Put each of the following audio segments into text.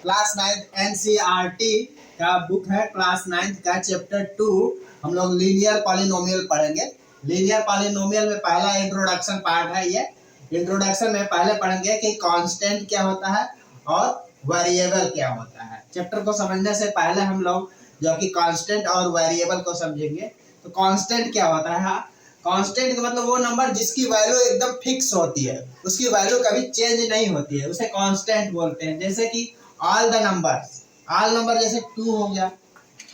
Class 9 NCERT का book है, class 9 का चैप्टर 2 हम लोग लीनियर पॉलिनोमियल पढ़ेंगे। लीनियर पॉलिनोमियल में पहला इंट्रोडक्शन पार्ट है। ये इंट्रोडक्शन में पहले पढ़ेंगे कि कांस्टेंट क्या होता है और वेरिएबल क्या होता है। चैप्टर को समझने से पहले हम लोग जो कि कांस्टेंट और वेरिएबल को समझेंगे। तो कांस्टेंट क्या होता है? कांस्टेंट का मतलब वो नंबर जिसकी वैल्यू एकदम फिक्स होती है, उसकी वैल्यू कभी चेंज नहीं होती है, उसे कांस्टेंट बोलते हैं। जैसे कि ऑल नंबर जैसे 2 हो गया,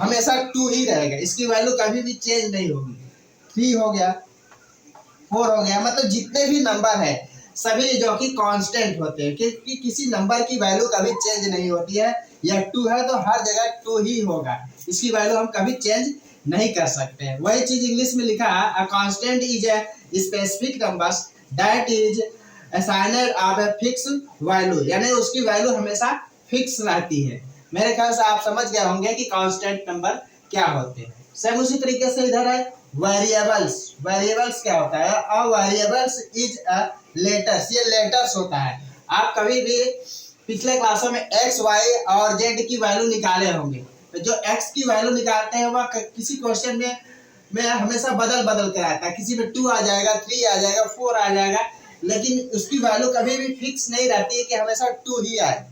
हमेशा 2 ही रहेगा, इसकी वैल्यू कभी भी चेंज नहीं होगी। 3 हो गया, 4 हो गया, मतलब जितने भी नंबर है सभी जो कि कांस्टेंट होते हैं, क्योंकि किसी नंबर की वैल्यू कभी चेंज नहीं होती है। या 2 है तो हर जगह 2 ही होगा, इसकी वैल्यू हम कभी चेंज नहीं कर सकते हैं। वही चीज इंग्लिश में लिखा है, a constant is a specific number that is असाइनड of a fix value, यानी उसकी वैल्यू हमेशा फिक्स रहती है। मेरे ख्याल से आप समझ गए होंगे कि कांस्टेंट नंबर क्या होते हैं। सेम उसी तरीके से इधर है वेरिएबल्स क्या होता है? अ वेरिएबल्स इज अ लेटर्स, ये लेटर्स होता है। आप कभी भी पिछले क्लासों में एक्स वाई और जेड की वैल्यू निकाले होंगे, तो जो एक्स की वैल्यू निकालते हैं वह किसी क्वेश्चन में हमेशा बदल कर आता है। किसी में 2 आ जाएगा, 3 आ जाएगा, 4 आ जाएगा, लेकिन उसकी वैल्यू कभी भी फिक्स नहीं रहती है कि हमेशा 2 ही आए।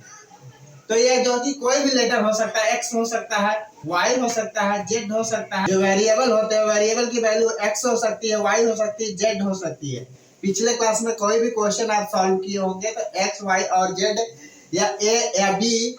तो ये जो कि कोई भी लेटर हो सकता है, एक्स हो सकता है, वाई हो सकता है, जेड हो सकता है। जो वेरिएबल होते हैं, वेरिएबल की वैल्यू एक्स हो सकती है, वाई हो सकती है, जेड हो सकती है। पिछले क्लास में कोई भी क्वेश्चन आप सॉल्व किए होंगे तो एक्स वाई और जेड या ए या बी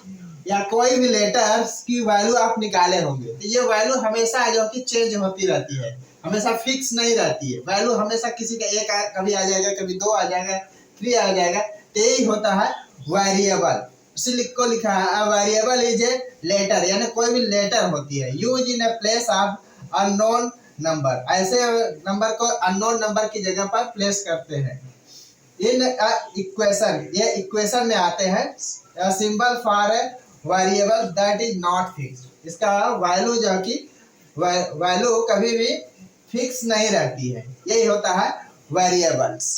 या कोई भी लेटर्स की वैल्यू आप निकाले होंगे। तो ये वैल्यू हमेशा जो कि चेंज होती रहती है, हमेशा फिक्स नहीं रहती है। वैल्यू हमेशा किसी का एक कभी आ जाएगा, कभी 2 आ जाएगा, 3 आ जाएगा। तो यही होता है वेरिएबल। इसीलिए को लिखा है वेरिएबल इज ए लेटर, यानी कोई भी लेटर होती है। Use in a place of unknown number, ऐसे नंबर को अननोन नंबर की जगह पर प्लेस करते हैं। इन इक्वेशन, ये इक्वेशन में आते हैं symbol for a variable that is not fix. इसका वैल्यू जो कि वैल्यू कभी भी फिक्स नहीं रहती है, यही होता है वेरिएबल्स।